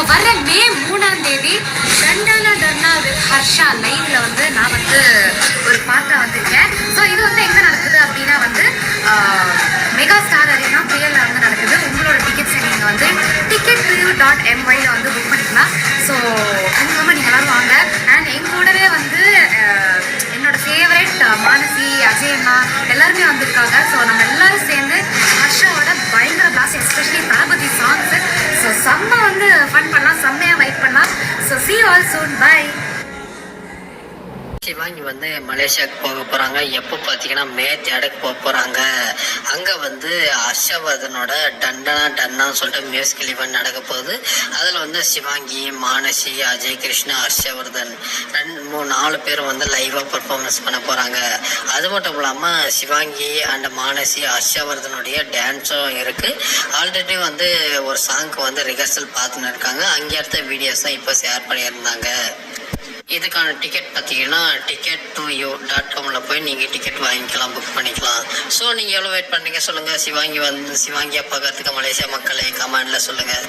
வர மே 3ஆம் தேதி டண்டானா டர்னா வித் ஹர்ஷா லைவ்ல வந்து நான் வந்து ஒரு பாட்டா வந்திருக்கேன். ஸோ இது வந்து எங்கே நடக்குது அப்படின்னா வந்து மெகா ஸ்டார் அரீனா பிஎல்ல வந்து நடக்குது. உங்களோட டிக்கெட்ஸை நீங்கள் வந்து ticketpreview.my வந்து புக் பண்ணிக்கலாம். ஸோ கண்டிப்பாக நீங்கள் எல்லாரும் வாங்க. அண்ட் எங்களோடவே வந்து என்னோட ஃபேவரட் மானசி, அஜய் அண்ணா எல்லாருமே வந்திருக்காங்க. ஸோ நம்ம எல்லாரும் சேர்ந்து ஹர்ஷாவோட பயங்கர blast, especially Thalapathy songs. So செம்ம வந்து ஃபன் பண்ணலாம், செம்மையாக வெயிட் பண்ணலாம். So see you all soon. Bye. Sivaangi வந்து மலேசியாவுக்கு போக போகிறாங்க. எப்போ பார்த்தீங்கன்னா மே 3 போக போகிறாங்க. அங்கே வந்து ஹர்ஷவர்தனோட டன்னான்னு சொல்லிட்டு மியூசிக்கல் ஈவெண்ட் நடக்க போகுது. அதில் வந்து சிவாங்கி, மானசி, அஜய் கிருஷ்ணா, ஹர்ஷவர்தன் 4 பேரும் வந்து லைவாக பர்ஃபார்மன்ஸ் பண்ண போகிறாங்க. அது மட்டும் இல்லாமல் சிவாங்கி அண்ட் மானசி, ஹர்ஷவர்தனுடைய டான்ஸும் இருக்குது. ஆல்ரெடி வந்து ஒரு சாங்க்கு வந்து ரிஹர்சல் பார்த்துன்னு இருக்காங்க. அங்கே எடுத்த வீடியோஸ் தான் இப்போ ஷேர் பண்ணியிருந்தாங்க. இதுக்கான டிக்கெட் பார்த்தீங்கன்னா ticket2you.comல போய் நீங்கள் டிக்கெட் வாங்கிக்கலாம், புக் பண்ணிக்கலாம். ஸோ நீங்கள் எவ்வளோ வெயிட் பண்ணுறீங்க சொல்லுங்கள். சிவாங்கியை பார்க்கறதுக்கு மலேசியா மக்களை கமெண்டில் சொல்லுங்கள்.